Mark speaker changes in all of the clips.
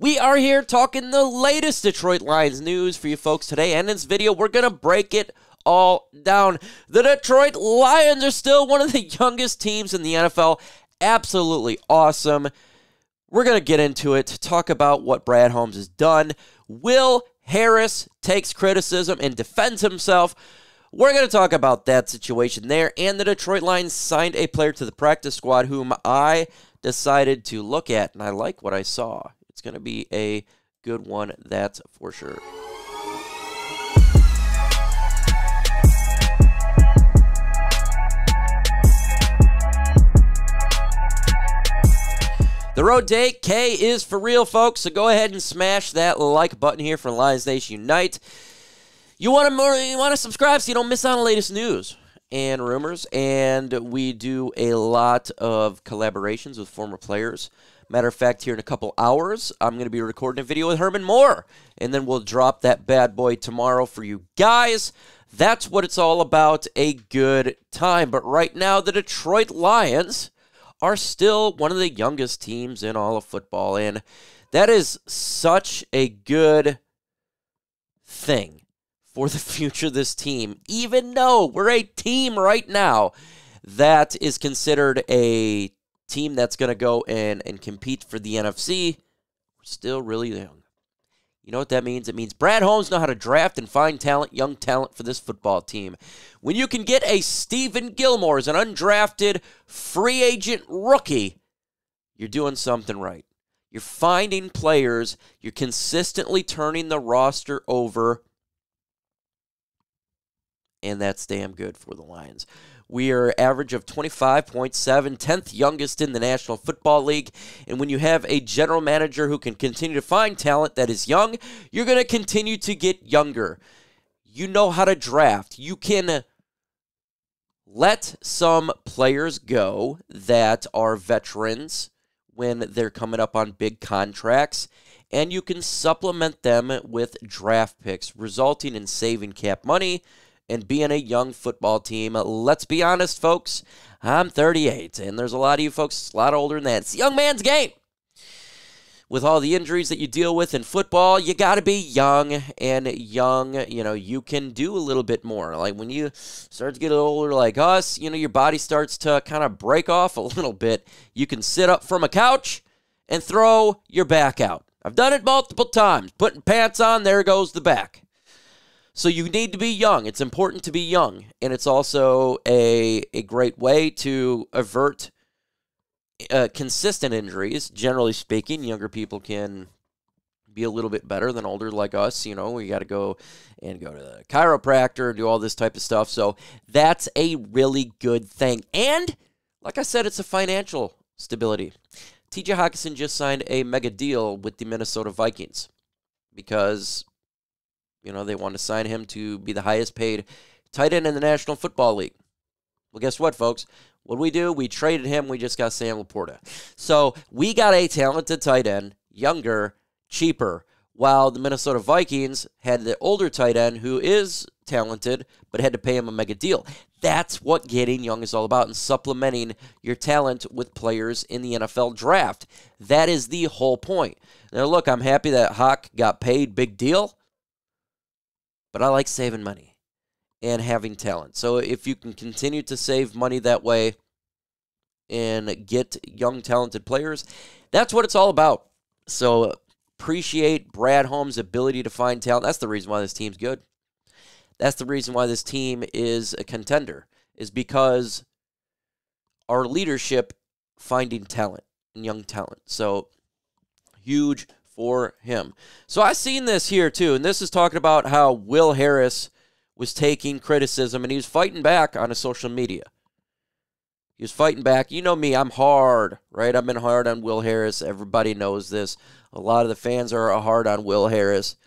Speaker 1: We are here talking the latest Detroit Lions news for you folks today, and in this video, we're going to break it all down. The Detroit Lions are still one of the youngest teams in the NFL. Absolutely awesome. We're going to get into it, talk about what Brad Holmes has done. Will Harris takes criticism and defends himself. We're going to talk about that situation there, and the Detroit Lions signed a player to the practice squad whom I decided to look at, and I like what I saw. It's going to be a good one, that's for sure. The road to 8K is for real, folks, so go ahead and smash that like button here for Lions Nation Unite. You want to subscribe so you don't miss out on the latest news and rumors, and we do a lot of collaborations with former players. Matter of fact, here in a couple hours, I'm going to be recording a video with Herman Moore, and then we'll drop that bad boy tomorrow for you guys. That's what it's all about, a good time. But right now, the Detroit Lions are still one of the youngest teams in all of football, and that is such a good thing for the future of this team, even though we're a team right now that is considered a team that's going to go in and compete for the NFC. We're still really young. You know what that means? It means Brad Holmes knows how to draft and find talent, young talent for this football team. When you can get a Stephen Gilmore as an undrafted free agent rookie, you're doing something right. You're finding players. You're consistently turning the roster over, and that's damn good for the Lions. We are average of 25.7, 10th youngest in the National Football League. And when you have a general manager who can continue to find talent that is young, you're going to continue to get younger. You know how to draft. You can let some players go that are veterans when they're coming up on big contracts, and you can supplement them with draft picks, resulting in saving cap money and being a young football team. Let's be honest, folks. I'm 38, and there's a lot of you folks a lot older than that. It's a young man's game. With all the injuries that you deal with in football, you got to be young, and young, you can do a little bit more. Like when you start to get older like us, your body starts to kind of break off a little bit. You can sit up from a couch and throw your back out. I've done it multiple times. Putting pants on, there goes the back. So you need to be young. It's important to be young, and it's also a great way to avert consistent injuries. Generally speaking, younger people can be a little bit better than older like us. We got to go to the chiropractor and do all this type of stuff. So that's a really good thing. And like I said, it's a financial stability. TJ Hockenson just signed a mega deal with the Minnesota Vikings because they want to sign him to be the highest paid tight end in the National Football League. Well, guess what, folks? What we do, we traded him. We just got Sam Laporta. So we got a talented tight end, younger, cheaper, while the Minnesota Vikings had the older tight end who is talented but had to pay him a mega deal. That's what getting young is all about, and supplementing your talent with players in the NFL draft. That is the whole point. Now, look, I'm happy that Hawk got paid, big deal. But I like saving money and having talent. So if you can continue to save money that way and get young, talented players, that's what it's all about. So appreciate Brad Holmes' ability to find talent. That's the reason why this team's good. That's the reason why this team is a contender, is because our leadership finding talent and young talent. So huge for him. So I seen this here too, and this is talking about how Will Harris was taking criticism, and he was fighting back on his social media. He was fighting back. You know me, I'm hard, right? I've been hard on Will Harris. Everybody knows this. A lot of the fans are hard on Will Harris,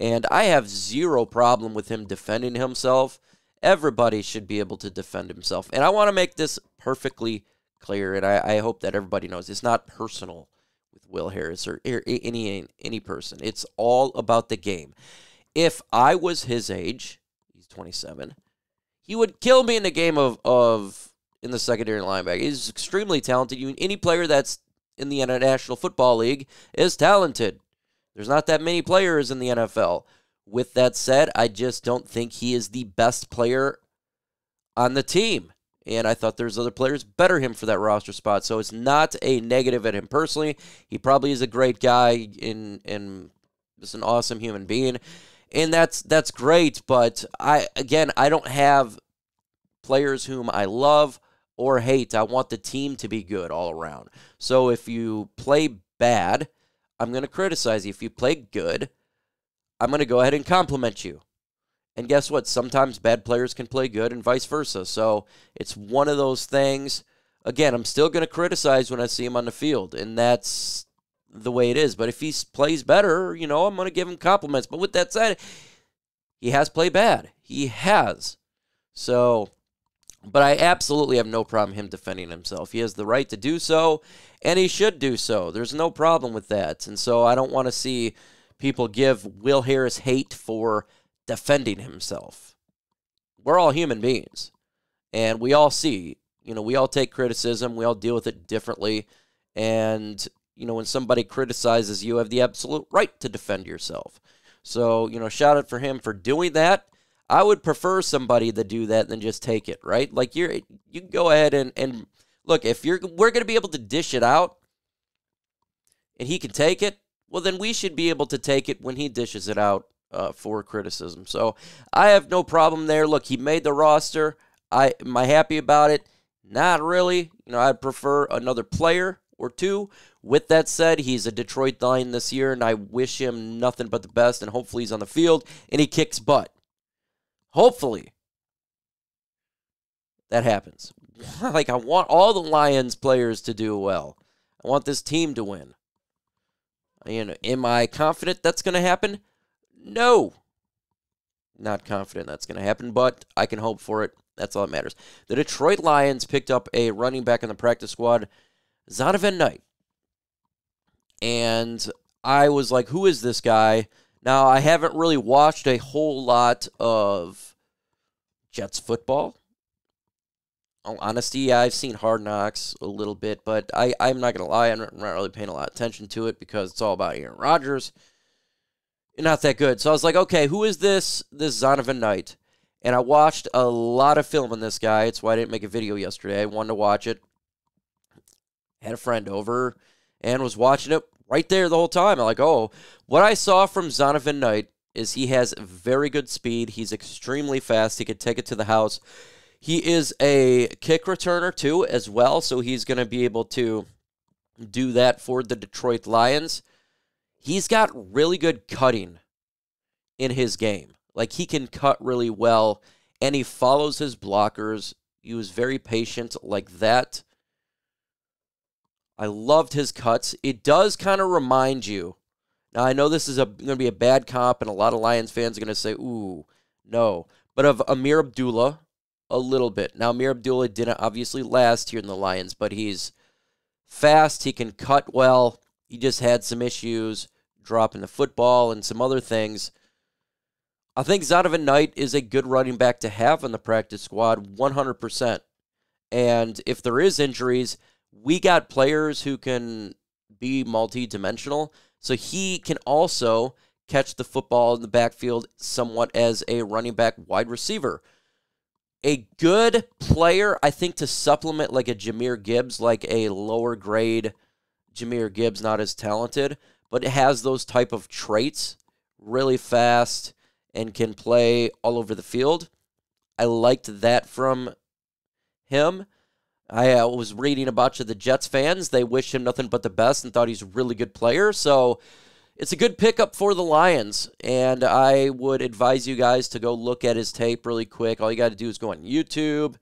Speaker 1: and I have zero problem with him defending himself. Everybody should be able to defend himself, and I want to make this perfectly clear, and I hope that everybody knows it's not personal with Will Harris or any person. It's all about the game. If I was his age, he's 27, he would kill me in the game in the secondary linebacker. He's extremely talented. Any player that's in the National Football League is talented. There's not that many players in the NFL. With that said, I just don't think he is the best player on the team. And I thought there's other players better him for that roster spot. So it's not a negative at him personally. He probably is a great guy and just an awesome human being. And that's great. But I don't have players whom I love or hate. I want the team to be good all around. So if you play bad, I'm going to criticize you. If you play good, I'm going to go ahead and compliment you. And guess what? Sometimes bad players can play good and vice versa. So it's one of those things. Again, I'm still going to criticize when I see him on the field, and that's the way it is. But if he plays better, I'm going to give him compliments. But with that said, he has played bad. He has. So, but I absolutely have no problem him defending himself. He has the right to do so, and he should do so. There's no problem with that. And so I don't want to see people give Will Harris hate for defending himself. We're all human beings, and we all see, we all take criticism, we all deal with it differently, and, when somebody criticizes you, have the absolute right to defend yourself. So, shout out for him for doing that. I would prefer somebody to do that than just take it, right? Like, you can go ahead and look, if we're going to be able to dish it out, and he can take it, well, then we should be able to take it when he dishes it out for criticism. So I have no problem there. Look, he made the roster. Am I happy about it? Not really. I'd prefer another player or two. With that said, he's a Detroit Lion this year, and I wish him nothing but the best, and hopefully he's on the field and he kicks butt. Hopefully that happens. Like, I want all the Lions players to do well. I want this team to win. Am I confident that's going to happen? No. Not confident that's going to happen, but I can hope for it. That's all that matters. The Detroit Lions picked up a running back in the practice squad, Zonovan Knight. And I was like, who is this guy? Now, I haven't really watched a whole lot of Jets football. Oh, honesty, I've seen Hard Knocks a little bit, but I'm not going to lie, I'm not really paying a lot of attention to it because it's all about Aaron Rodgers. Not that good. So I was like, okay, who is this Zonovan Knight? And I watched a lot of film on this guy. It's why I didn't make a video yesterday. I wanted to watch it. Had a friend over and was watching it right there the whole time. I'm like, oh, what I saw from Zonovan Knight is he has very good speed. He's extremely fast. He could take it to the house. He is a kick returner, too, as well, so he's going to be able to do that for the Detroit Lions. He's got really good cutting in his game. Like, he can cut really well, and he follows his blockers. He was very patient like that. I loved his cuts. It does kind of remind you. Now, I know this is going to be a bad comp, and a lot of Lions fans are going to say, ooh, no. But of Amir Abdullah, a little bit. Now, Amir Abdullah didn't obviously last here in the Lions, but he's fast. He can cut well. He just had some issues dropping the football and some other things. I think Zonovan Knight is a good running back to have on the practice squad, 100%. And if there is injuries, we got players who can be multi-dimensional. So he can also catch the football in the backfield somewhat as a running back wide receiver. A good player, I think, to supplement like a Jahmyr Gibbs, like a lower grade Jahmyr Gibbs, not as talented, but it has those type of traits, really fast, and can play all over the field. I liked that from him. I was reading a bunch of the Jets fans. They wish him nothing but the best and thought he's a really good player. So it's a good pickup for the Lions, and I would advise you guys to go look at his tape really quick. All you got to do is go on YouTube,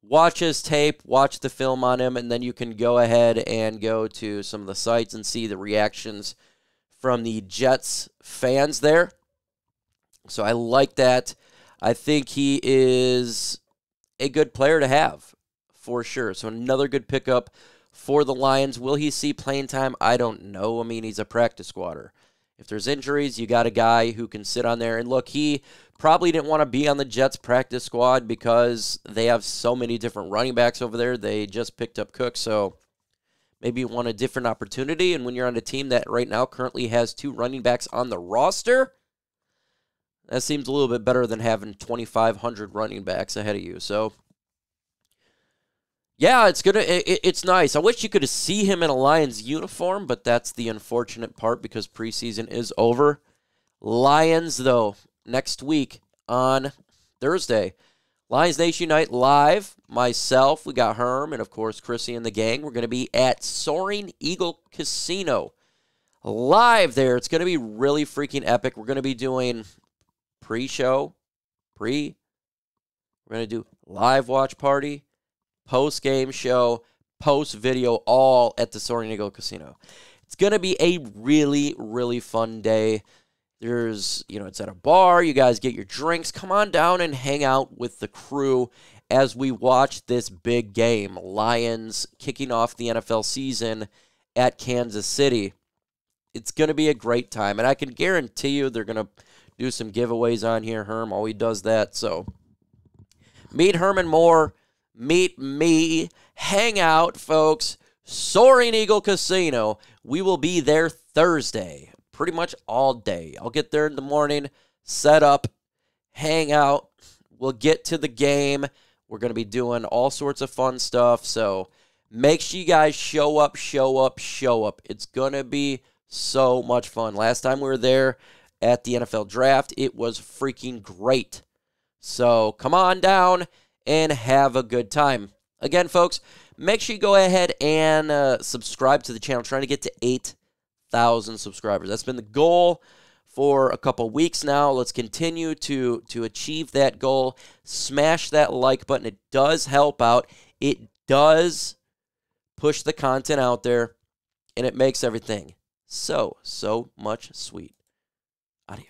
Speaker 1: watch his tape, watch the film on him, and then you can go ahead and go to some of the sites and see the reactions from the Jets fans there. So I like that. I think he is a good player to have for sure. So another good pickup for the Lions. Will he see playing time? I don't know. I mean, he's a practice squatter. If there's injuries, you got a guy who can sit on there. And look, he probably didn't want to be on the Jets practice squad because they have so many different running backs over there. They just picked up Cook, so maybe you want a different opportunity. And when you're on a team that right now currently has 2 running backs on the roster, that seems a little bit better than having 2,500 running backs ahead of you. So, yeah, it's nice. I wish you could see him in a Lions uniform, but that's the unfortunate part because preseason is over. Lions, though, next week on Thursday. Lions Nation Unite live. Myself, we got Herm, and of course Chrissy and the gang. We're going to be at Soaring Eagle Casino live there. It's going to be really freaking epic. We're going to be doing pre-show, we're going to do live watch party, post-game show, post-video, all at the Soaring Eagle Casino. It's going to be a really, really fun day. There's, it's at a bar. You guys get your drinks. Come on down and hang out with the crew as we watch this big game. Lions kicking off the NFL season at Kansas City. It's going to be a great time, and I can guarantee you they're going to do some giveaways on here. Herm always does that. So meet Herman Moore. Meet me. Hang out, folks. Soaring Eagle Casino. We will be there Thursday. Pretty much all day. I'll get there in the morning, set up, hang out. We'll get to the game. We're going to be doing all sorts of fun stuff. So make sure you guys show up. It's going to be so much fun. Last time we were there at the NFL draft, it was freaking great. So come on down and have a good time. Again, folks, make sure you go ahead and subscribe to the channel. I'm trying to get to 8,000 subscribers. That's been the goal for a couple weeks now. Let's continue to achieve that goal. Smash that like button. It does help out. It does push the content out there, and it makes everything so much sweet. Adios.